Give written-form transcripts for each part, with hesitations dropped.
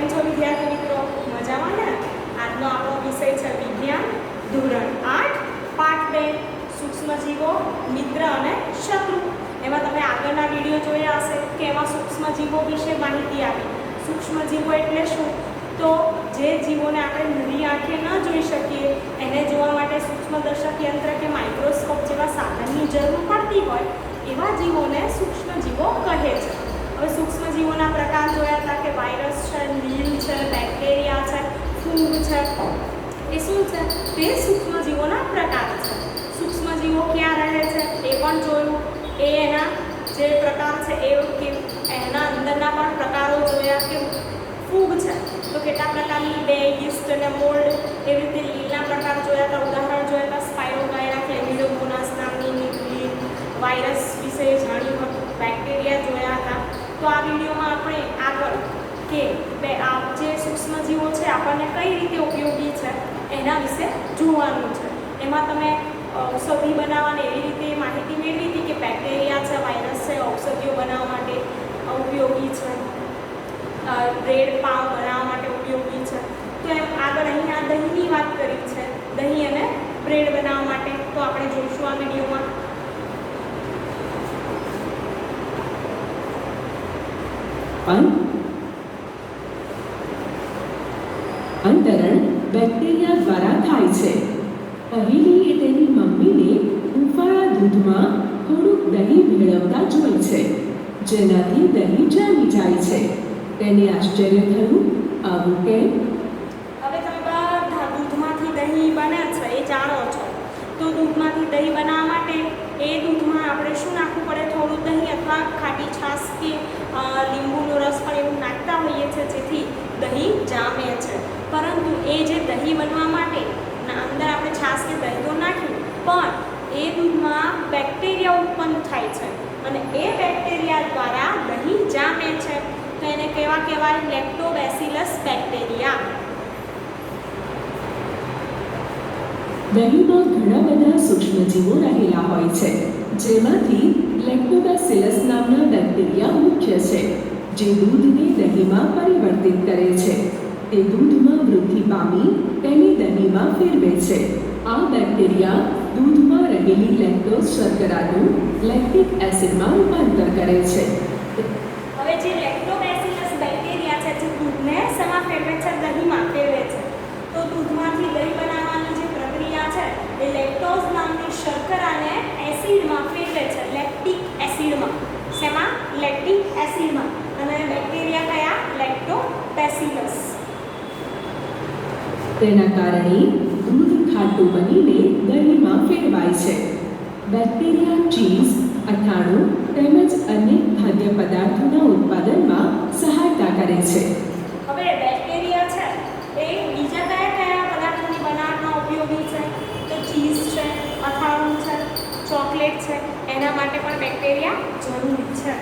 કેમ છો વિદ્યાર્થી મિત્રો? મજામાં ને? આજનો આપણો વિષય છે વિજ્ઞાન ધોરણ 8 પાઠ 2 સૂક્ષ્મજીવો મિત્ર અને શત્રુ. એમાં તમે આગળના વિડીયો જોયા હશે કે એમાં સૂક્ષ્મજીવો વિશે માહિતી આપી. સૂક્ષ્મજીવો એટલે શું? તો જે જીવોને આપણે નરી આંખે ન જોઈ શકીએ એને જોવા માટે સૂક્ષ્મદર્શક યંત્ર કે માઇક્રોસ્કોપ જેવા સાધનની જરૂર પડતી હોય એવા જીવોને સૂક્ષ્મજીવો કહે છે. હવે સૂક્ષ્મજીવોના પ્રકાર જોયા હતા કે વાયરસ છે, લીલ છે, બેક્ટેરિયા છે, ફૂગ છે. એ શું છે? તે સૂક્ષ્મજીવોના પ્રકાર છે. સૂક્ષ્મજીવો ક્યાં રહે છે એ પણ જોયું. એના જે પ્રકાર છે એ એના અંદરના પણ પ્રકારો જોયા કે ફૂગ છે તો કેટલા પ્રકારની, 2 યીસ્ટ અને મોલ્ડ. એવી રીતે લીલના પ્રકાર જોયા હતા. ઉદાહરણ જોયા હતા સ્પાયરોગાયરા ક્લેમિડોમોનાસ નામની લીલ. વાયરસ વિશે જાણ્યું હતું. બેક્ટેરિયા જોયા હતા. તો આ વિડીયોમાં આપણે આગળ કે આ જે સૂક્ષ્મજીવો છે આપણને કઈ રીતે ઉપયોગી છે એના વિશે જોવાનું છે. એમાં તમે ઔષધિ બનાવવાની એવી રીતે માહિતી મેળવી હતી કે બેક્ટેરિયા છે, વાયરસ છે, ઔષધિઓ બનાવવા માટે ઉપયોગી છે, બ્રેડ પાવ બનાવવા માટે ઉપયોગી છે. તો એમ આગળ અહીંયા દહીંની વાત કરી છે, દહીં અને બ્રેડ બનાવવા માટે. તો આપણે જોઈશું આ વિડીયોમાં. અંતરણ બેક્ટેરિયા દ્વારા થાય છે. પહેલીએ તેની મમ્મીને હૂંફાળા દૂધમાં થોડુંક દહીં ભેળવતા જોઈ છે, જેનાથી દહીં જામી જાય છે. તેને આશ્ચર્ય થયું, આવું કેમ? હવે તમે બધા દૂધમાંથી દહીં બને છે એ જાણો છો. તો દૂધમાંથી દહીં બનાવવા માટે એ દૂધમાં આપણે શું નાખવું પડે? થોડું દહીં અથવા ખાટી છાશ કે લીંબુનો રસ પણ એવું નાખતા હોઈએ છીએ જેથી દહીં જામે છે. પરંતુ એ જે દહીં બનવા માટે અંદર આપણે છાશ કે દહીં તો નાખ્યું પણ એ દૂધમાં બેક્ટેરિયા ઉત્પન્ન થાય છે અને એ બેક્ટેરિયા દ્વારા દહીં જામે છે. તો એને કેવા કહેવાય? Lactobacillus bacteria. દહીંમાં ઘણા બધા સૂક્ષ્મજીવો રહેલા હોય છે, જેમાંથી લેક્ટોબેસિલસ નામના બેક્ટેરિયા મુખ્ય છે, જે દૂધને દહીંમાં પરિવર્તિત કરે છે. તે દૂધમાં વૃદ્ધિ પામી તેને દહીંમાં ફેરવે છે. આ બેક્ટેરિયા દૂધમાં રહેલી લેક્ટોઝ શર્કરાનું લેક્ટિક એસિડમાં રૂપાંતર કરે છે. હવે જે લેક્ટોબેસિલસ બેક્ટેરિયા છે જે દૂધને શેમાં ફેરવે છે? દહીંમાં ફેરવે છે. તો દૂધમાંથી દહીં બનાવવાની જે પ્રક્રિયા છે એ લેક્ટોઝ નામની શર્કરાને એસિડમાં ફેરવે છે, લેક્ટિક એસિડમાં. શેમાં? લેક્ટિક એસિડમાં. અને બેક્ટેરિયા કયા? લેક્ટોબેસિલસ. તેના કારણે દૂધ ખાટું બનીને દહીંમાં ફેરવાય છે. બેક્ટેરિયા ચીઝ, અથાણું તેમજ અન્ય ખાદ્ય પદાર્થોના ઉત્પાદનમાં સહાયતા કરે છે. હવે બેક્ટેરિયા છે એ બીજા કયા કયા પદાર્થોની બનાવટમાં ઉપયોગી છે? તો ચીઝ છે, અથાણું છે, ચોકલેટ છે, એના માટે પણ બેક્ટેરિયા જરૂરી છે.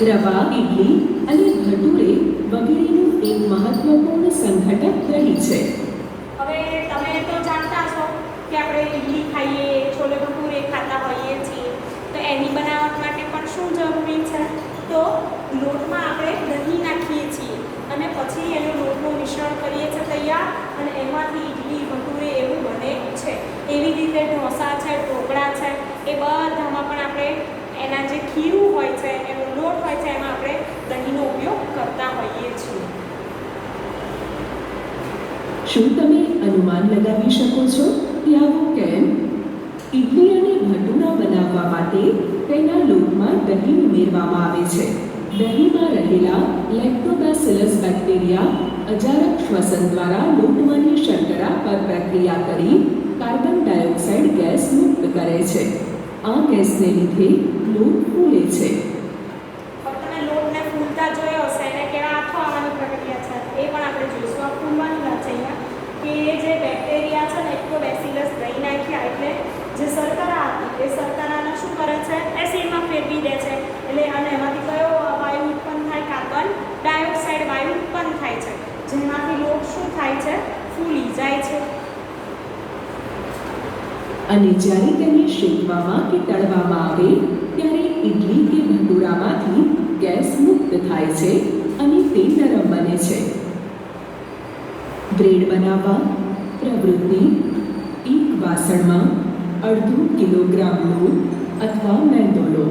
રવા, ઇડલી અને ભટુરે વગેરેનું એક મહત્વપૂર્ણ સંઘટક દહીં છે. હવે તમે તો જાણતા છો કે આપણે ઇડલી ખાઈએ, છોલે ભટુરે ખાતા હોઈએ છીએ. તો એની બનાવટ માટે પણ શું જરૂરી છે? તો લોટમાં આપણે દહીં નાખીએ છીએ અને પછી એનું લોટનું મિશ્રણ કરીએ છીએ તૈયાર, અને એમાંથી ઇડલી ભટુરે એવું બને છે. એવી રીતે ઢોસા છે, ઢોકળા છે, એ બધામાં પણ આપણે એના જે ખીરું હોય છે, એનો લોટ હોય છે, એમાં આપણે દહીંનો ઉપયોગ કરતા હોઈએ છીએ. શું તમે અનુમાન લગાવી શકો છો કે આવું કેમ? ઇડલી અને ભટુરા બનાવવા માટે તેના લોટમાં દહીં ઉમેરવામાં આવે છે. દહીંમાં રહેલા લેક્ટોબેસિલસ બેક્ટેરિયા અજારક શ્વસન દ્વારા લોટમાંની શર્કરા પર પ્રક્રિયા કરી કાર્બન ડાયોક્સાઇડ ગેસ મુક્ત કરે છે. આ ગેસને લીધે લોટ ફૂલે છે. તમે લોટને ફૂલતા જોયો હશે, એને કેવા આથો આવવાની પ્રક્રિયા છે એ પણ આપણે જોઈશું. આ ફૂલવાની વાત છે અહીંયા કે જે બેક્ટેરિયા છે લેક્ટોબેસિલસ દહીં નાખ્યા એટલે જે શર્કરા હતી એ શર્કરાને શું કરે છે? એસિડમાં ફેરવી દે છે. એટલે અને એમાંથી કયો વાયુ ઉત્પન્ન થાય? કાર્બન ડાયોક્સાઇડ વાયુ ઉત્પન્ન થાય છે, જેનાથી લોટ શું થાય છે? ફૂલી જાય છે. અને જ્યારે તેને શેકવામાં કે તળવામાં આવે ત્યારે ઇડલી કે ભટુરામાંથી ગેસ મુક્ત થાય છે અને બને છે. બ્રેડ બનાવવા પ્રવૃત્તિ: એક વાસણમાં અડધો કિલોગ્રામ લોટ અથવા મેંદો લો.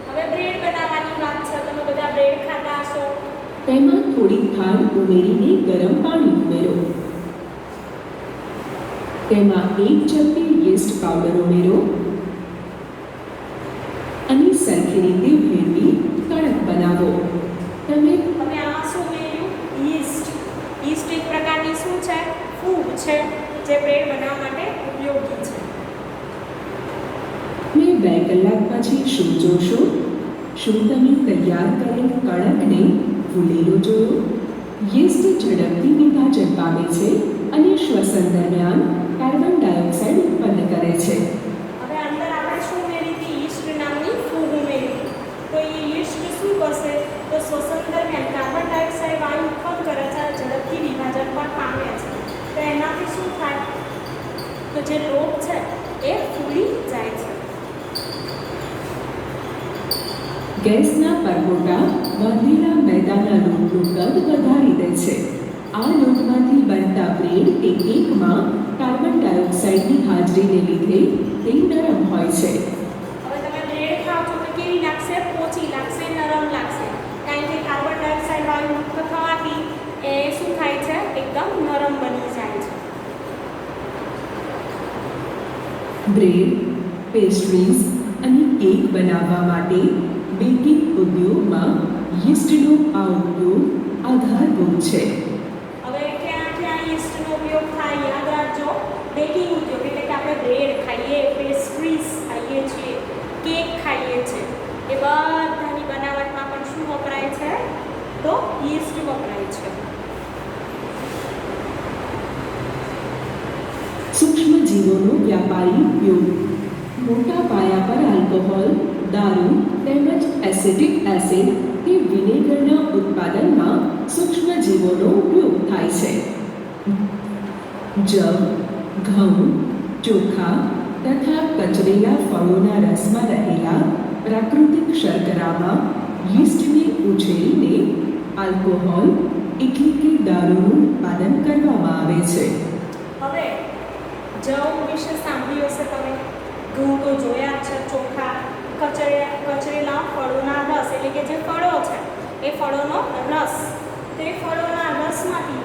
હવે બ્રેડ બનાવવાની વાત છે. તમે બધા બ્રેડ ખાતા હશો. તેમાં થોડી ખાંડ ઉમેરીને ગરમ પાણી ઉમેરો. તેમાં 1 ચમચી યીસ્ટ પાવડર ઉમેરો અને સરખી રીતે ભેળવી કડક બનાવો. તમે આમાં શું ઉમેર્યું? યીસ્ટ. યીસ્ટ એક પ્રકારની શું છે? ફૂગ છે, જે બ્રેડ બનાવવા માટે ઉપયોગી છે. મેં 2 કલાક પછી શું જોશો? શું તમે તૈયાર કરેલ કડકને ફૂલેલો જોયો? યીસ્ટ ઝડપથી વિભાજન પામે છે અને શ્વસન દરમિયાન કાર્બન ડાયોક્સાઇડ ઉત્પન્ન કરે છે. હવે અંદર આપણે શું ઉમેરી હતી? યીસ્ટ નામની ફૂગ ઉમેરી. તો એ યીસ્ટ શું કરશે? તો શ્વસન દરમિયાન કાર્બન ડાયોક્સાઇડ વાયુ ઉત્પન્ન કરે છે, ઝડપથી વિભાજન પણ પામે છે. તો એનાથી શું થાય? તો જે લોટ છે એ ફૂલી જાય છે. ગેસના પરપોટા બાંધેલા મેદાના લોટનું કદ વધારી દે છે. આ લોટમાંથી બનતા બ્રેડ એકમાં કાર્બન ડાયોક્સાઇડની હાજરીને લીધે તે નરમ હોય છે. હવે તમે બ્રેડ ખાઓ છો તો કેવી લાગશે? પોચી લાગશે, નરમ લાગશે. કારણ કે કાર્બન ડાયોક્સાઇડ વાયુ મુક્ત થવાથી એ શું થાય છે? એકદમ નરમ બની જાય છે. બ્રેડ, પેસ્ટ્રીઝ અને કેક બનાવવા માટે બેકિંગ ઉદ્યોગમાં યીસ્ટનો આ ઉપયોગ આધારભૂત છે. હવે ક્યાં યીસ્ટનો ઉપયોગ થાય? યાદ રાખજો. બેકિંગ ઉદ્યોગ એટલે કે આપણે બ્રેડ ખાઈએ, પેસ્ટ્રીઝ ખાઈએ છીએ, કેક ખાઈએ છીએ, એ બધાની બનાવટમાં પણ શું વપરાય છે? તો યીસ્ટ વપરાય છે. સૂક્ષ્મ જીવોનો વ્યાપારી ઉપયોગ: મોટા પાયા પર આલ્કોહોલ, દારૂ તેમજ એસિટિક એસિડ કે વિનેગરના ઉત્પાદનમાં સૂક્ષ્મ જીવોનો ઉપયોગ થાય છે. જવ, ઘઉં, ચોખા તથા કચરેલા ફળોના રસમાં રહેલા પ્રાકૃતિક શર્કરામાં યીસ્ટને ઉછેરીને આલ્કોહોલ એટલે કે દારૂનું ઉત્પાદન કરવામાં આવે છે. હવે જવ વિશે સાંભળ્યું હશે તમે. ઘઉં તો જોયા જ છે. ચોખા, કચરેલા ફળોના રસ એટલે કે જે ફળો છે એ ફળોનો રસ. તે ફળોના રસમાંથી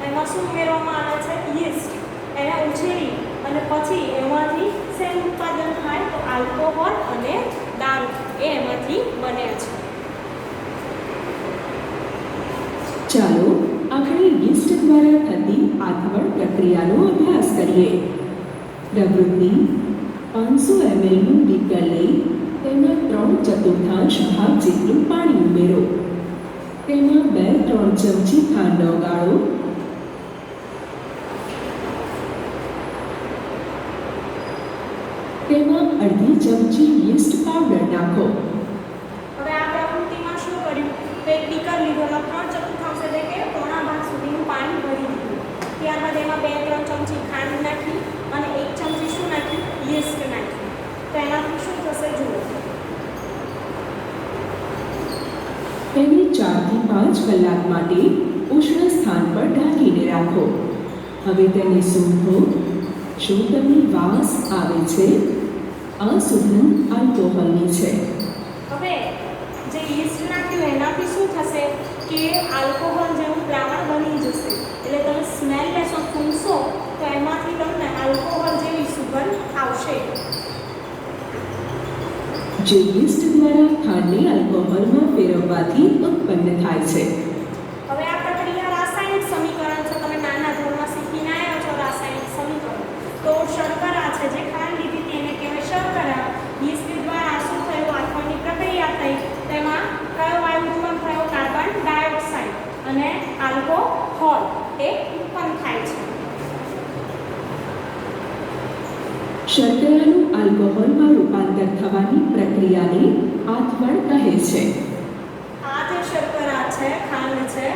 એમાં શું ઉમેરવામાં આવે છે? યીસ્ટ. એને ઉછેરી અને પછી એમાંથી શેનું ઉત્પાદન થાય? તો આલ્કોહોલ અને દારૂ એ એમાંથી બને છે. ચાલો આપણે યીસ્ટ દ્વારા થતી આથવણ પ્રક્રિયાનો અભ્યાસ કરીએ. પ્રવૃત્તિ: 500 mlનું બીકર લઈ તેમાં 3/4 ભાગ જેટલું પાણી ઉમેરો. તેમાં 2-3 ચમચી ખાંડ ઓગાળો. તેમાં અડધી ચમચી યીસ્ટ પાવડર નાખો. હવે આ પ્રવૃત્તિમાં શું કર્યું? તો એક બીકર લીધો, એમાં 3/4 એટલે કે પોણા ભાગ સુધીનું પાણી ભરી દીધું. ત્યારબાદ એમાં 2-3 ચમચી ખાંડ નાખી અને 1 ચમચી શું નાખ્યું? યીસ્ટ નાખ્યું. તો એનાથી શું થશે? જુઓ. તેને 4 થી 5 કલાક માટે ઉષ્ણ સ્થાન પર ઢાંકીને રાખો. હવે તેને સૂંઘો. શું તમને વાસ આવે છે? આ સુગંધ આલ્કોહોલની છે. હવે જે યીસ્ટ નાખ્યું એનાથી શું થશે? કે આલ્કોહોલ જેવું દ્રાવણ બની જશે. એટલે તમે સ્મેલ લેશો, સૂંઘશો તો એમાંથી તમને આલ્કોહોલ જેવી સુગંધ આવશે. જે યીસ્ટ દ્વારા ખાંડને આલ્કોહોલમાં ફેરવવાથી ઉત્પન્ન થાય છે. હવે આ પ્રક્રિયા રાસાયણિક સમીકરણ છે. તમે નાના ધોરણમાં શીખીને આવ્યા છો રાસાયણિક સમીકરણ. તો શર્કરા છે, જે ખાંડ લીધી હતી એને કહેવાય શર્કરા. યીસ્ટ દ્વારા શું થયું? આથવણની પ્રક્રિયા થઈ. તેમાં કયો વાયુ ઉત્પન્ન થયો? કાર્બન ડાયોક્સાઇડ અને આલ્કોહોલ એ ઉત્પન્ન થાય છે. શર્કરાનું આલ્કોહોલમાં રૂપાંતર થવાની પ્રક્રિયાને આથવણ કહે છે. આ જે શર્કરા છે, ખાંડ છે,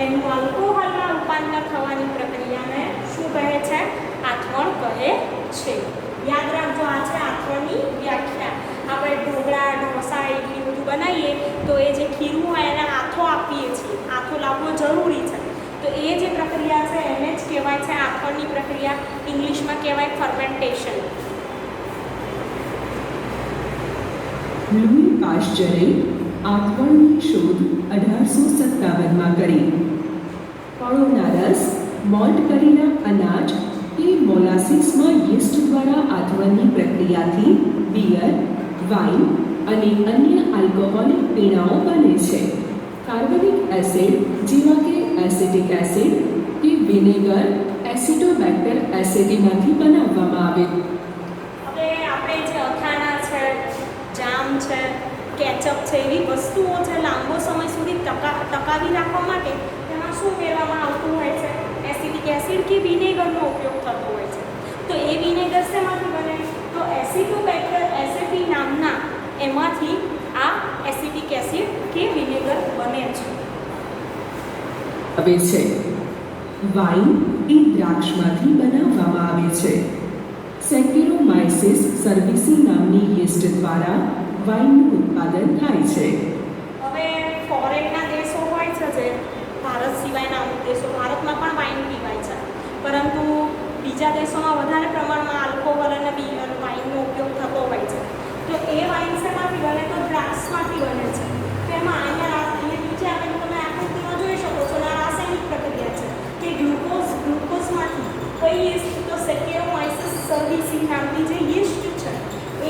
એનું આલ્કોહોલમાં રૂપાંતર થવાની પ્રક્રિયાને શું કહે છે? આથવણ કહે છે. યાદ રાખજો, આ છે આથવણની વ્યાખ્યા. આપણે ઢોકળા, ઢોસા, ઇડલી બધું બનાવીએ તો એ જે ખીરું હોય એને આથો આપીએ છીએ, આથો લાવવો જરૂરી છે. તો એ જે પ્રક્રિયા છે એને જ કહેવાય છે આથવણની પ્રક્રિયા. ઇંગ્લિશમાં કહેવાય ફર્મેન્ટેશન. લૂઈ પાશ્ચરે આથવણની શોધ 1857માં કરી. ફળોના રસ, મોલ્ટ કરેલા અનાજ કે મોલાસીસમાં યીસ્ટ દ્વારા આથવણની પ્રક્રિયાથી બિયર, વાઇન અને અન્ય આલ્કોહોલિક પીણાઓ બને છે. કાર્બનિક એસિડ જેવા કે એસિટિક એસિડ કે વિનેગર એસિટોબેક્ટર એસિડીમાંથી બનાવવામાં આવે. હવે આપણે જે અથાણા છે, જામ છે, કેચઅપ છે, એવી વસ્તુઓ છે લાંબો સમય સુધી ટકાવી રાખવા માટે તેમાં શું ઉમેરવામાં આવતું હોય છે? એસિટિક એસિડ કે વિનેગરનો ઉપયોગ થતો હોય છે. તો એ વિનેગર શેમાંથી બને? તો એસિટોબેક્ટર એસિડી નામના એમાંથી આ એસિટિક એસિડ કે વિનેગર બને છે. આવે છે. વાઇન એ દ્રાક્ષમાંથી બનાવવામાં આવે છે. સેક્યુરોમાઇસિસ સર્વિસી નામની યીસ્ટ દ્વારા વાઇનનું ઉત્પાદન થાય છે. હવે ફોરેનના દેશો હોય છે જે ભારત સિવાયના અમુક દેશો, ભારતમાં પણ વાઇન પીવાય છે, પરંતુ બીજા દેશોમાં વધારે પ્રમાણમાં આલ્કોહોલ અને વાઇનનો ઉપયોગ થતો હોય છે. તો એ વાઇન શેમાંથી બને? તો દ્રાક્ષમાંથી બને છે. તેમાં અહીંયા નીચે આપેલું તમે આકૃતિમાં જોઈ શકો છો, આ રાસાયણિક પ્રક્રિયા છે કે ગ્લુકોઝમાંથી કઈ યીસ્ટ? તો સેક્યુરોમાઇસિસ સર્વિસી નામની જે યીસ્ટ છે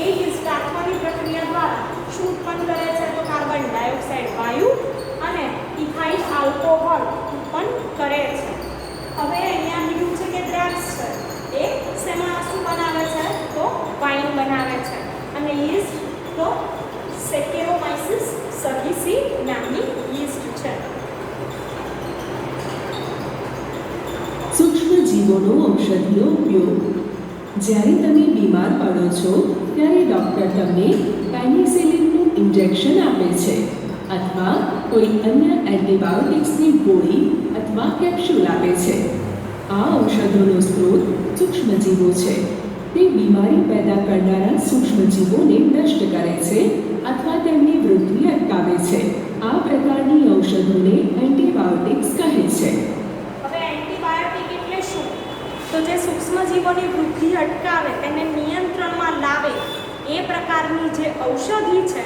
એ યીસ્ટ આથવાની પ્રક્રિયા દ્વારા શું ઉત્પન્ન કરે છે? તો કાર્બન ડાયોક્સાઇડ વાયુ અને ઇથાઇલ આલ્કોહોલ ઉત્પન્ન કરે છે. હવે અહીંયા લીધું છે કે દ્રાક્ષ છે એ શેમાં શું બનાવે છે? તો વાઇન બનાવે છે. અને યીસ્ટ તો સેક્યુરોમાઇસિસ સર્વિસી નામની યીસ્ટ છે. સૂક્ષ્મ જીવોનો ઔષધીય ઉપયોગ. જ્યારે તમે બીમાર પડો છો ત્યારે ડૉક્ટર તમને પેનિસિલિનનું ઇન્જેક્શન આપે છે અથવા કોઈ અન્ય એન્ટીબાયોટિક્સની ગોળી અથવા કેપ્સ્યુલ આપે છે. આ ઔષધોનો સ્ત્રોત સૂક્ષ્મજીવો છે. તે બીમારી પેદા કરનારા સૂક્ષ્મજીવોને નષ્ટ કરે છે અથવા તેમની વૃદ્ધિ અટકાવે છે. આ પ્રકારની ઔષધોને એન્ટીબાયોટિક્સ કહે છે. હવે એન્ટીબાયોટિક એટલે શું? તો જે સૂક્ષ્મજીવોની વૃદ્ધિ અટકાવે, તેને નિયંત્રણમાં લાવે એ પ્રકારની જે ઔષધિ છે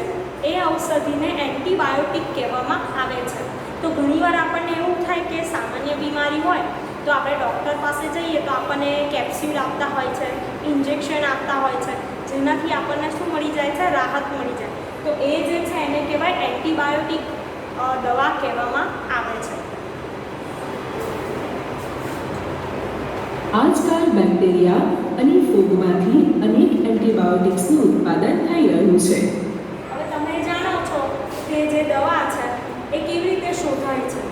એ ઔષધિને એન્ટીબાયોટિક કહેવામાં આવે છે. તો ઘણીવાર આપણને એવું થાય કે સામાન્ય બીમારી હોય તો આપણે ડૉક્ટર પાસે જઈએ તો આપણને કેપ્સ્યુલ આપતા હોય છે, ઇન્જેક્શન આપતા હોય છે, જેનાથી આપણને શું મળી જાય છે? રાહત મળી જાય. તો એ જે છે એને કહેવાય એન્ટીબાયોટિક દવા કહેવામાં આવે છે. આજકાલ બેક્ટેરિયા અને ફૂગમાંથી અનેક એન્ટીબાયોટિક્સનું ઉત્પાદન થઈ રહ્યું છે. હવે તમે જાણો છો કે જે દવા છે એ કેવી રીતે શોધાય છે?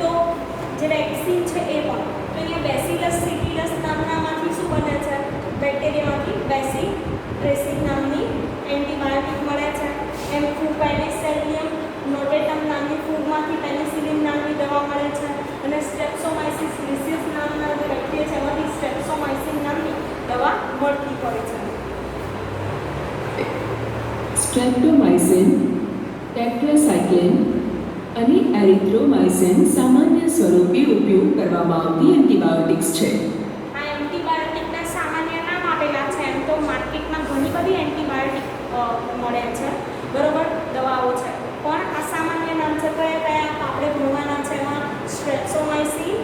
તો જે વેક્સિન છે એ પણ. તો અહીંયા બેસિલસ સીટીલસ નામનામાંથી શું બને છે? બેક્ટેરિયામાંથી બેસિલસ નામની એન્ટીબાયોટિક મળે છે. એમ પેનિસિલિયમ નોટેટમ નામની ફૂગમાંથી પેનિસિલિન નામની દવા મળે છે. અને સ્ટ્રેપ્ટોમાઇસિસ રિસિસ નામના જે બેક્ટેરિયા છે એમાંથી સ્ટ્રેપ્ટોમાઇસિન નામની દવા મળતી હોય છે. સ્ટ્રેપ્ટોમાઇસિન, ટેટ્રાસાઇક્લિન અને એરિથ્રોમાઇસિન સામાન્ય સ્વરૂપે ઉપયોગ કરવામાં આવતી એન્ટીબાયોટિક્સ છે. આ એન્ટીબાયોટિકના સામાન્ય નામ આપેલા છે. એમ તો માર્કેટમાં ઘણી બધી એન્ટીબાયોટિક મળે છે, બરોબર, દવાઓ છે, પણ આ સામાન્ય નામ છે. કયા કયા આપણે ભણવાના છે? એમાં સ્ટ્રેપ્ટોમાઇસિન,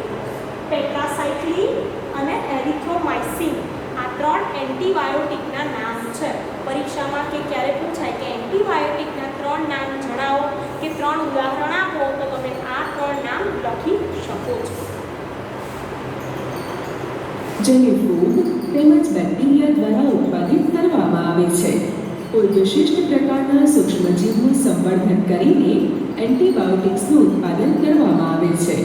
ટેટ્રાસાઇક્લિન અને એરિથ્રોમાઇસિન આ ત્રણ એન્ટીબાયોટિકના નામ છે. પરીક્ષામાં કે ક્યારે પૂછાય કે એન્ટીબાયોટિકના ત્રણ નામ જણાવો કે ત્રણ ઉદાહરણ આપો, તો તમે આ ત્રણ નામ લખી શકો છો. જેને ફૂગ તેમજ બેક્ટેરિયા દ્વારા ઉત્પાદિત કરવામાં આવે છે. કોઈ વિશિષ્ટ પ્રકારના સૂક્ષ્મજીવનું સંવર્ધન કરીને એન્ટીબાયોટિક્સનું ઉત્પાદન કરવામાં આવે છે.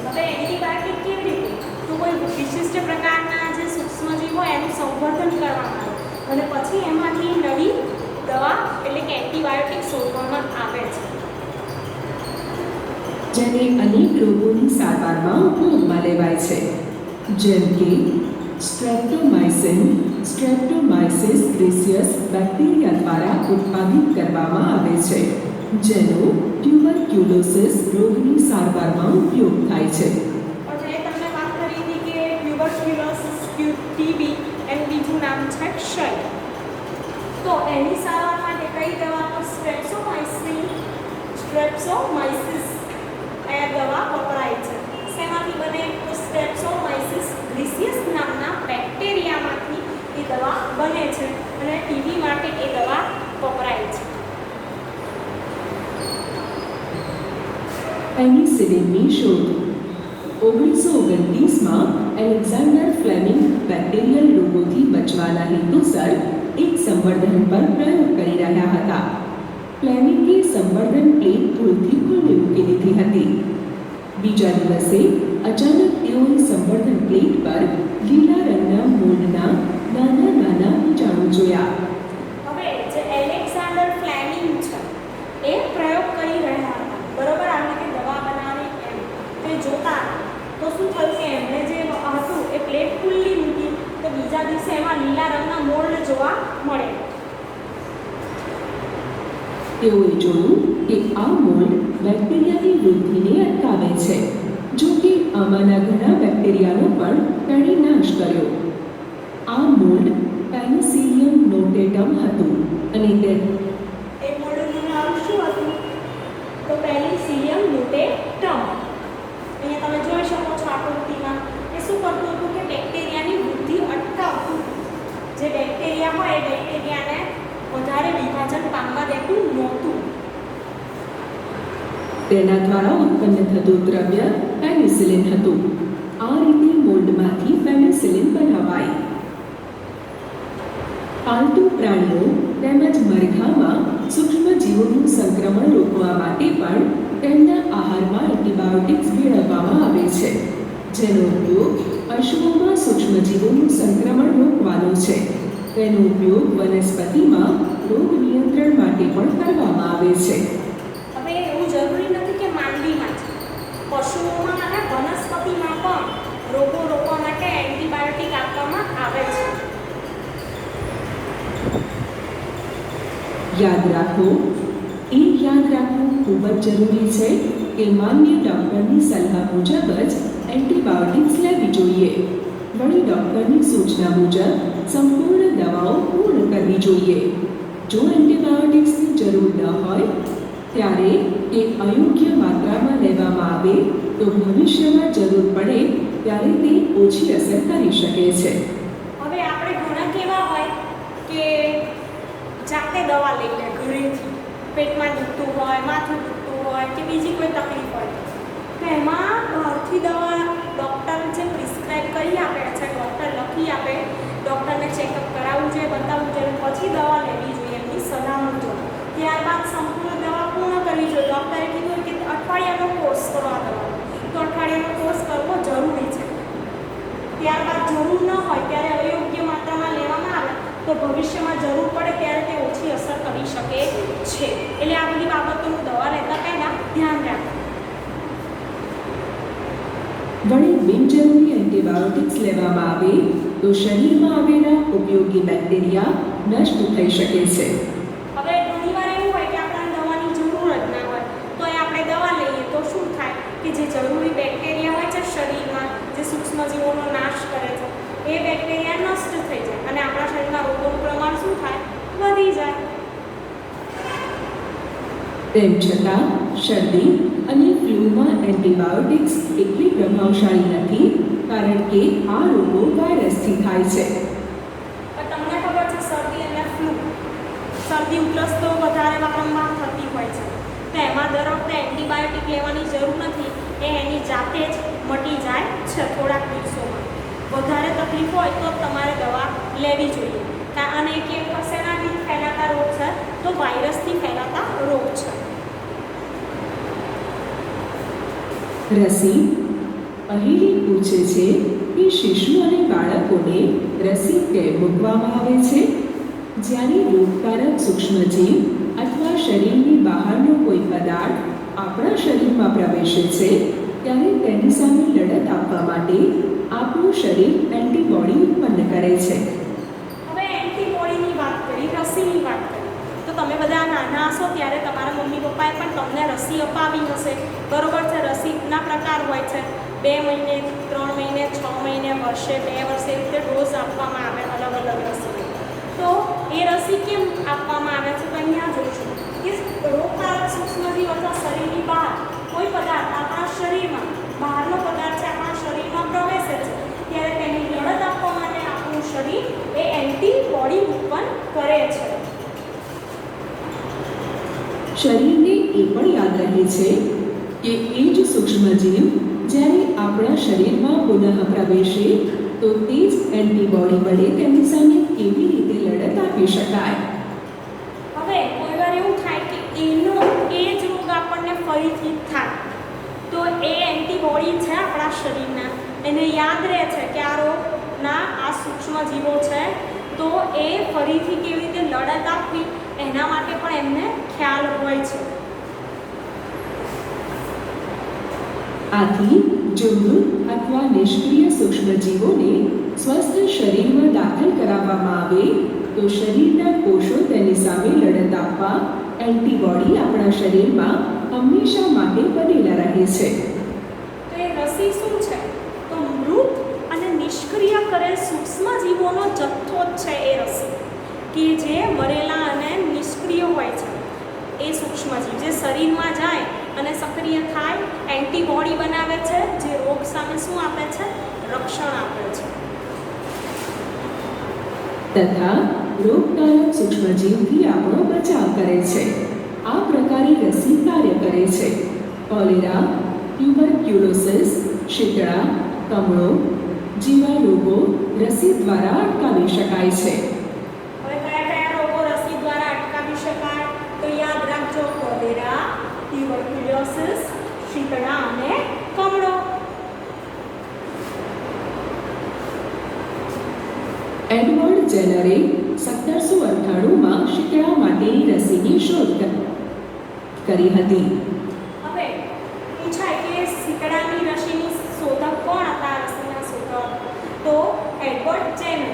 હવે એન્ટીબાયોટિક કેવી રીતે? તો કોઈ વિશિષ્ટ પ્રકારના જે સૂક્ષ્મજીવ હોય એનું સંવર્ધન કરવામાં આવે અને પછી એમાંથી નવી દવા એટલે કે એન્ટીબાયોટિક શોધવામાં આવે છે. જેને અનેક રોગોની સારવારમાં ઉપયોગમાં લેવાય છે, જેમ કે સ્ટ્રેપ્ટોમાઇસિન સ્ટ્રેપ્ટોમાઇસિસ રિસિયસ બેક્ટેરિયા દ્વારા ઉત્પાદિત કરવામાં આવે છે. જેનો ટ્યુબરક્યુલોસિસ રોગની સારવારમાં ઉપયોગ થાય છે. પછી તમને વાત કરી હતી કે ટ્યુબરક્યુલોસિસ ટીબી એનું બીજું નામ છે ક્ષય. તો એની સારવાર માટે કઈ દવાનો સ્ટ્રેપ્ટોમાઇસિસ એ દવા વપરાય છે. શેમાંથી બને તો સ્ટ્રેપ્ટોમાઇસિસ ગ્રીસિયસ નામના બેક્ટેરિયામાંથી એ દવા બને છે અને ટીબી માટે એ દવા વપરાય છે. પેનિસિલિનની શોધ 1929માં એલેક્ઝાન્ડર ફ્લેમિંગ બેક્ટેરિયલ રોગોથી બચવાના હેતુસર એક સંવર્ધન પર પ્રયોગ કરી રહ્યા હતા. ફ્લેમિંગે સંવર્ધન પ્લેટ ભૂલથી ખુલ્લી મૂકી દીધી હતી. બીજા દિવસે અચાનક તેઓએ સંવર્ધન પ્લેટ પર લીલા રંગના મોલ્ડના નાના નાના બીજાણુ જોયા. હવે જે એલેક્ઝાન્ડર ફ્લેમિંગ છે એ પ્રયોગ કરી રહ્યા હતા, બરોબર, આવી રીતે દવા બનાવી એમ તે જોતા તો શું થયું કે એમણે જે હતું એ પ્લેટ ખુલ્લી મૂકી તો બીજા દિવસે એમાં લીલા રંગના મોલ્ડ જોવા મળે. તેઓએ જોયું કે આ મોલ્ડ બેક્ટેરિયાની વૃદ્ધિને અટકાવે છે. જો કે આમાંના ઘણા બેક્ટેરિયાનો પણ તેણે નાશ કર્યો. આ મોલ્ડ પેનિસિલિયમ નોટેટમ હતું અને તે એ મોલ્ડનું નામ શું હતું? તો પેનિસિલિયમ નોટેટમ. અહીંયા તમે જોઈ શકો છો આકૃતિમાં એ શું કરતું હતું કે બેક્ટેરિયાની વૃદ્ધિ અટકાવતું. જે બેક્ટેરિયા હોય એ બેક્ટેરિયાને વધારે વિભાજન પામવા દેતું નહોતું. તેના દ્વારા ઉત્પન્ન થતું દ્રવ્ય પેનિસિલિન હતું. આ રીતે મોલ્ડમાંથી પેનિસિલિન બનાવાય. પાલતુ પ્રાણીઓ તેમજ મરઘામાં સૂક્ષ્મજીવોનું સંક્રમણ રોકવા માટે પણ તેમના આહારમાં એન્ટીબાયોટિક્સ ભેળવવામાં આવે છે, જેનો ઉપયોગ પશુઓમાં સૂક્ષ્મજીવોનું સંક્રમણ રોકવાનો છે. તેનો ઉપયોગ વનસ્પતિમાં રોગ નિયંત્રણ માટે પણ કરવામાં આવે છે. હવે એવું જરૂરી નથી કે માનવીમાં જ, પશુઓમાં અને વનસ્પતિમાં પણ રોગો રોકવા માટે એન્ટીબાયોટિક આપવામાં આવે છે. યાદ રાખો ખૂબ જ જરૂરી છે કે માન્ય ડૉક્ટરની સલાહ મુજબ જ એન્ટીબાયોટિક્સ લેવી જોઈએ. વળી ડૉક્ટરની સૂચના મુજબ સંપૂર્ણ દવાઓ પૂર્ણ કરવી જોઈએ. જો એન્ટીબાયોટિક્સની જરૂર ન હોય ત્યારે એ અયોગ્ય માત્રામાં લેવામાં આવે તો ભવિષ્યમાં જરૂર પડે ત્યારે તે ઓછી અસર કરી શકે છે. હવે આપણે ઘણા કેવા હોય કે જાતે દવા લઈ લે ઘરેથી, પેટમાં દુખતું હોય, માથું દુખતું હોય કે બીજી કોઈ તકલીફ હોય તો એમાં બહારથી દવા ડૉક્ટર જે પ્રિસ્ક્રાઇબ કરી આપે છે, ડૉક્ટર લખી આપે, ડૉક્ટરને ચેકઅપ કરાવવું જોઈએ, બતાવવું જોઈએ, પછી દવા લેવી જોઈએ એમની સલાહ મુજબ. ત્યારબાદ સંપૂર્ણ દવા પૂર્ણ કરવી જોઈએ. ડૉક્ટરે કીધું કે અઠવાડિયાનો કોર્સ કરો આ દવાનો, તો અઠવાડિયાનો કોર્સ કરવો જરૂરી છે. ત્યારબાદ જરૂર ન હોય ત્યારે અયોગ્ય માત્રામાં લેવામાં આવે તો ભવિષ્યમાં જરૂર પડે ત્યારે તે ઓછી અસર કરી શકે છે. એટલે આ બધી બાબતોનું દવા લેતા પહેલાં ધ્યાન રાખવું. વળી બિનજરૂરી એન્ટીબાયોટિક્સ લેવામાં આવે તો શરીરમાં આવેલા ઉપયોગી બેક્ટેરિયા નષ્ટ થઈ શકે છે. હવે ઘણીવાર એવું હોય કે આપણને દવાની જરૂર જ ના હોય તો આપણે દવા લઈએ તો શું થાય કે જે જરૂરી બેક્ટેરિયા હોય છે શરીરમાં, જે સૂક્ષ્મજીવોનો નાશ કરે છે, એ બેક્ટેરિયા નષ્ટ થઈ જાય અને આપણા શરીરમાં રોગોનું પ્રમાણ શું થાય? વધી જાય. તેમ છતાં શરદી અને ફ્લૂમાં એન્ટીબાયોટિક્સ એટલી પ્રભાવશાળી નથી કારણ કે આ રોગો વાયરસથી થાય છે. પણ તમને ખબર છે શરદી અને ફ્લૂ, શરદી ઉધરસ તો વધારે વારંવાર થતી હોય છે તો એમાં દર વખતે એન્ટીબાયોટિક લેવાની જરૂર નથી, એ એની જાતે જ મટી જાય છે થોડાક દિવસોમાં. વધારે તકલીફ હોય તો તમારે દવા લેવી જોઈએ. અને એક શેનાથી ફેલાતા રોગ છે? તો વાયરસથી ફેલાતા રોગ છે. રસી પહેલી પૂછે છે કે શિશુ અને બાળકોને રસી કેમ મૂકવામાં આવે છે? જ્યારે રોગકારક સૂક્ષ્મજીવ અથવા શરીરની બહારનો કોઈ પદાર્થ આપણા શરીરમાં પ્રવેશે છે ત્યારે તેની સામે લડત આપવા માટે આપણું શરીર એન્ટીબોડી ઉત્પન્ન કરે છે. હવે એન્ટીબોડીની વાત કરી, રસીની વાત કરી તો તમે બધા નાના હશો ત્યારે તમારા મમ્મી પપ્પાએ પણ તમને રસી અપાવી હશે, બરોબર છે. રસીના પ્રકાર હોય છે, 2 મહિને, 3 મહિને, 6 મહિને, વર્ષે, 2 વર્ષે, એ રીતે ડોઝ આપવામાં આવે અલગ અલગ રસી. તો એ રસી કેમ આપવામાં આવે છે? તો અહીંયા જોઈશું કે રોગકારક સૂક્ષ્મજીવ અથવા શરીરની બહાર કોઈ પદાર્થ આપણા શરીરમાં, બહારનો પદાર્થ છે આપણા શરીરમાં પ્રવેશે છે ત્યારે તેની લડત આપવા માટે આપણું શરીર એ એન્ટીબોડી ઉત્પન્ન કરે છે. શરીરને એ પણ યાદ રહે છે કે એ જ સૂક્ષ્મજીવ જ્યારે આપણા શરીરમાં પુનઃ પ્રવેશે તો તે જ એન્ટીબોડી વડે તેની સામે કેવી રીતે લડત આપી શકાય. હવે કોઈ વાર એવું થાય કે એ જ રોગ આપણને ફરીથી થાય તો એ એન્ટીબોડી છે આપણા શરીરના, એને યાદ રહે છે કે આ રોગના આ સૂક્ષ્મજીવો છે, તો એ ફરીથી કેવી રીતે લડત આપવી એના માટે પણ એમને ખ્યાલ હોય છે. આથી જો મૃત અથવા નિષ્ક્રિય સૂક્ષ્મજીવોને સ્વસ્થ શરીરમાં દાખલ કરાવવામાં આવે તો શરીરના કોષો તેની સામે લડત આપવા એન્ટીબોડી આપણા શરીરમાં હંમેશા માટે બનેલા રહે છે. તો એ રસી શું છે? તો મૃત અને નિષ્ક્રિય કરેલ સૂક્ષ્મજીવોનો જથ્થો જ છે એ રસી, કે જે મરેલા અને નિષ્ક્રિય હોય છે એ સૂક્ષ્મજીવ જે શરીરમાં જાય અને સક્રિય થાય, એન્ટીબોડી બનાવે છે, જે રોગ સામે શું આપે છે? રક્ષણ આપે છે. તથા રોગકારક સૂક્ષ્મજીવથી આપણો બચાવ કરે છે. આ પ્રકારે રસી કાર્ય કરે છે. કોલેરા, ટ્યુબરક્યુલોસિસ, શીતળા, કમળો જેવા રોગો રસી દ્વારા અટકાવી શકાય છે. હવે કયા કયા રોગો રસી દ્વારા અટકાવી શકાય? તો યાદ રાખજો, કોલેરા, ટ્યુબરક્યુલોસિસ, શીતળા અને કમળો. એડવર્ડ જેનરે 1798માં શીતળા માટેની રસીની શોધ કરી હતી. હવે પૂછાય કે શીતળાની રસીની શોધક કોણ હતા? રસીના શોધક તો એડવર્ડ જેનર.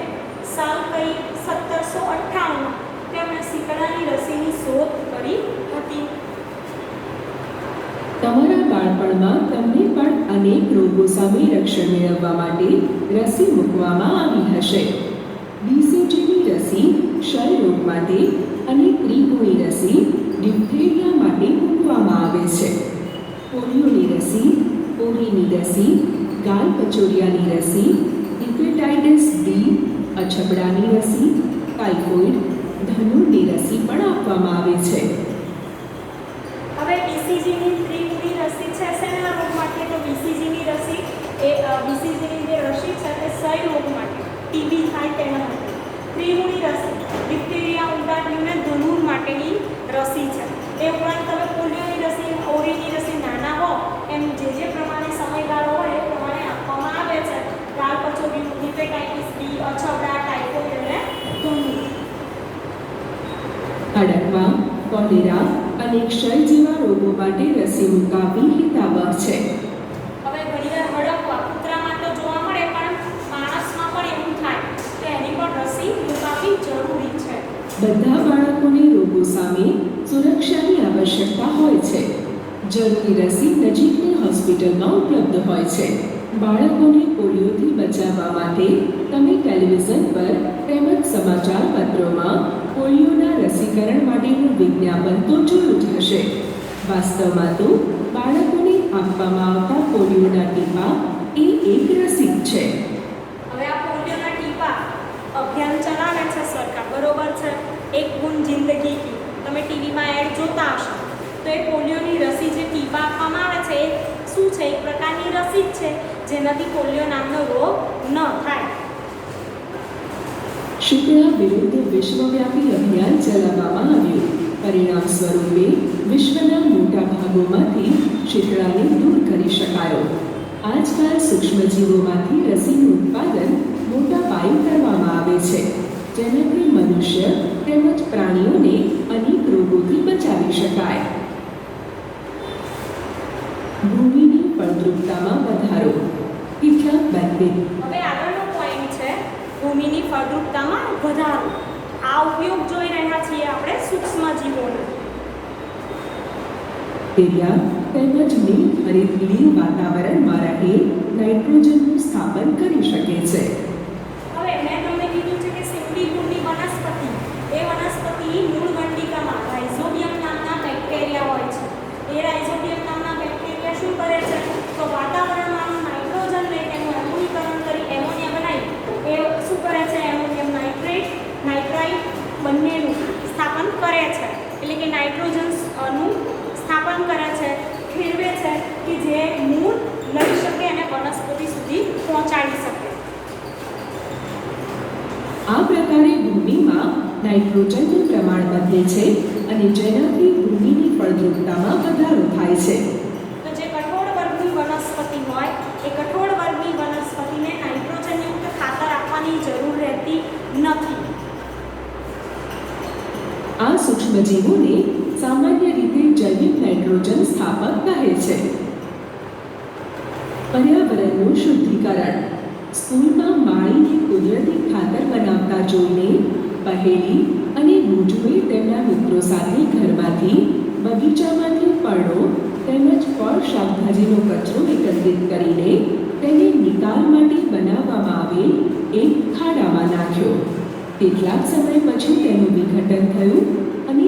સાલ કઈ? 1798. તેમણે શીતળાની રસીની શોધ કરી હતી. તમારા બાળપણમાં તમને પણ અનેક રોગો સામે રક્ષણ મેળવવા માટે રસી મૂકવામાં આવી હશે. BCGની રસી ક્ષય રોગ માટે અને ત્રિગુણી રસી ડિપ્થેરિયા માટે મૂકવામાં આવે છે. પોલિયોની રસી, પોલીની રસી, ગાલ કચોરિયાની રસી, હિપેટાઇટિસ બી, અછબડાની રસી, ટાઇફોઇડ, ધનુરની રસી પણ આપવામાં આવે છે. હવે BCGની ત્રિગુણી રસી છે શેના રોગ માટે? તો BCGની રસી BCGની જે રસી છે તે ક્ષય રોગ માટે, ટીબી થાય તેના માટે. ત્રિગુણી રસી ડિપ્થેરિયા, ઉલટાટીયું અને ધનુર માટેની રસી છે. એ ઉપરાંત તમે પોલિયોની રસી, ઓરીની રસી નાના હો એમ જે પ્રમાણે સમયગાળો હોય એ પ્રમાણે આપવામાં આવે છે. ગાલ કચોરિયું, હિપેટાઇટિસ બી, અછબડા, ટાઇફોઇડ અને ધનુર. હડકવા, કોલેરા અને ક્ષય જેવા રોગો માટે રસી મુકાવવી હિતાવહ છે. હવે ઘણીવાર હડકવા કૂતરામાં તો જોવા મળે પણ માણસમાં પણ એવું થાય તો એની પણ રસી મુકાવવી જરૂરી છે. બધા બાળકોને રોગો સામે સુરક્ષાની આવશ્યકતા હોય છે. જરૂરી રસી નજીકની હોસ્પિટલમાં ઉપલબ્ધ હોય છે. બાળકોને પોલિયોથી બચાવવા માટે તમે ટેલિવિઝન પર તેમજ સમાચાર પત્રોમાં પોલિયોના રસીકરણ માટેનું વિજ્ઞાપન તો જોયું જ હશે. વાસ્તવમાં તો બાળકોને આપવામાં આવતા પોલિયોના ટીપા એ એક રસી છે. હવે આ પોલિયોના ટીપા અભિયાન ચલાવે છે સરકાર, બરોબર છે. એક બૂંદ જિંદગી કી, તમે ટીવીમાં એડ જોતા હશો તો એ પોલિયોની રસી જે ટીપા આપવામાં આવે છે એ શું છે? એક પ્રકારની રસી જ છે જેનાથી પોલિયો નામનો રોગ ન થાય. શીતળા વિરુદ્ધ વિશ્વવ્યાપી અભિયાન ચલાવવામાં આવ્યું. પરિણામ સ્વરૂપે વિશ્વના મોટા ભાગોમાંથી શીતળાને દૂર કરી શકાયો. આજકાલ સૂક્ષ્મજીવોમાંથી રસીનું ઉત્પાદન મોટા પાયે કરવામાં આવે છે, જેનાથી મનુષ્ય તેમજ પ્રાણીઓને અનેક રોગોથી બચાવી શકાય. ભૂમિની ફળદ્રુપતામાં વધારો. કેટલાક બેક્ટેરિયા. હવે આગળનો પોઈન્ટ છે ભૂમિની ફળદ્રુપતામાં વધારો. આ ઉપયોગ જોઈ રહ્યા છીએ આપણે સૂક્ષ્મજીવોનો. બેક્ટેરિયા તેમજ નીલહરિતલીલ વાતાવરણમાં રહે નાઇટ્રોજનનું સ્થાપન કરી શકે છે. હવે મેં તમને કીધું છે કે સીમડી ગુણની વનસ્પતિ, એ વનસ્પતિ મૂળ ગંડિકામાં રાઇઝોબિયમ નામના બેક્ટેરિયા હોય છે. એ રાઇઝોબિયમ નામના બેક્ટેરિયા શું કરે છે? તો વાતાવરણમાં નાઇટ્રોજન લઈ તેનું એમોનીકરણ કરી એમોનિયા બનાવી એ શું કરે છે? એમોનિયમ નાઇટ્રેટ, નાઇટ્રાઇટ બંનેનું સ્થાપન કરે છે. એટલે કે નાઇટ્રોજનનું સ્થાપન કરે છે, ફેરવે છે કે જે મૂળ લઈ શકે અને વનસ્પતિ સુધી પહોંચાડી શકે. આ પ્રકારે ભૂમિમાં નાઇટ્રોજનનું પ્રમાણ વધે છે અને જેનાથી ભૂમિની ફળદ્રુપતામાં વધારો થાય છે. તો જે કઠોળ વર્ગની વનસ્પતિ હોય એ કઠોળ વર્ગની વનસ્પતિને નાઇટ્રોજનયુક્ત ખાતર આપવાની જરૂર રહેતી નથી. આ સૂક્ષ્મજીવોને સામાન્ય રીતે જૈવિક નાઇટ્રોજન સ્થાપક કહે છે. પર્યાવરણનું શુદ્ધિકરણ. સ્કૂલમાં માળીને કુદરતી ખાતર બનાવતા જોઈને પહેલી અને ગુજુએ તેમના મિત્રો સાથે ઘરમાંથી, બગીચામાંથી પર્ણો તેમજ ફળ શાકભાજીનો કચરો એકત્રિત કરીને તેને નિકાલ માટે બનાવવામાં આવેલ એક ખાડામાં નાખ્યો. કેટલાક સમય પછી તેનું વિઘટન થયું અને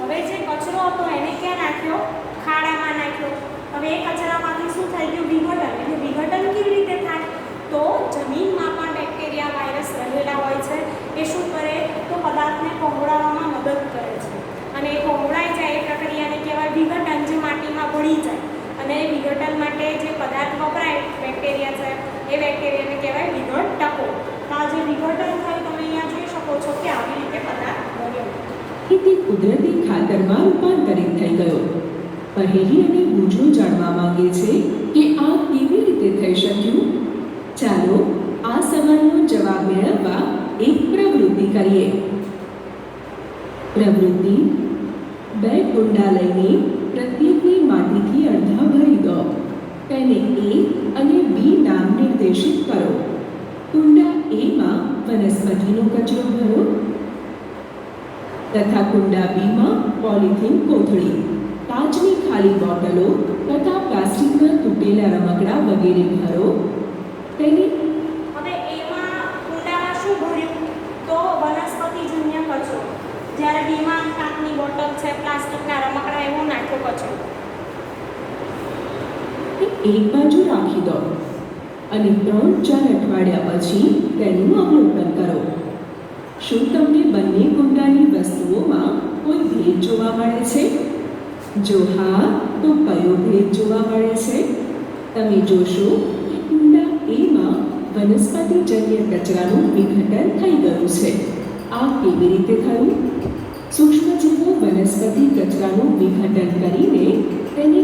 હવે જે કચરો હતો એને ક્યાં નાખ્યો? ખાડામાં નાખ્યો. હવે એ કચરામાંથી શું થઈ ગયું? વિઘટન. એટલે વિઘટન કેવી રીતે થાય? તો જમીનમાં પણ બેક્ટેરિયા, વાયરસ રહેલા હોય છે. એ શું કરે? તો પદાર્થને પહોળાવવામાં મદદ કરે છે. અને એ પહોળાઈ જાય એ પ્રક્રિયાને કહેવાય વિઘટન, જે માટીમાં ભળી જાય. અને એ વિઘટન માટે જે પદાર્થ વપરાય બેક્ટેરિયા છે એ બેક્ટેરિયાને કહેવાય વિઘટકો. તો આ જે વિઘટન થયું તમે અહીંયા જોઈ શકો છો કે આવી રીતે પદાર્થ બન્યો. તે કુદરતી ખાતરમાં રૂપાંતરિત થઈ ગયો. પહેલી અને ગુજો જાણવા માંગે છે કે આ કેવી રીતે થઈ શક્યું. ચાલો આ સવાલનો જવાબ મેળવવા એક પ્રવૃત્તિ કરીએ. પ્રવૃત્તિ: 2 કુંડા લઈને પ્રત્યેકને માટીથી અડધા ભરી દો. તેને A અને B નામ નિર્દેશિત કરો. કુંડા A માં વનસ્પતિનો કચરો ભરો તથા કુંડા B માં પોલિથીન કોથળી, કાચની ખાલી બોટલો તથા પ્લાસ્ટિકના તૂટેલા રમકડા વગેરે ભરો. તેને હવે એમાં કુંડામાં શું ભર્યું? તો વનસ્પતિજન્ય કચરો. જ્યારે બીમાં કાચની બોટલ છે, પ્લાસ્ટિકના રમકડા, એવો નાખ્યો કચરો. એક બાજુ રાખી દો અને 3-4 અઠવાડિયા પછી તેનું અવલોકન કરો. શું તમને બંને કુંડાની વસ્તુઓમાં કોઈ ભેદ જોવા મળે છે? જો હા, તો કયો ભેદ જોવા મળે છે? તમે જોશો કે કુંડા એમાં વનસ્પતિજન્ય કચરાનું વિઘટન થઈ ગયું છે. આ કેવી રીતે થયું? સૂક્ષ્મજીવો વનસ્પતિ કચરાનું વિઘટન કરીને તેને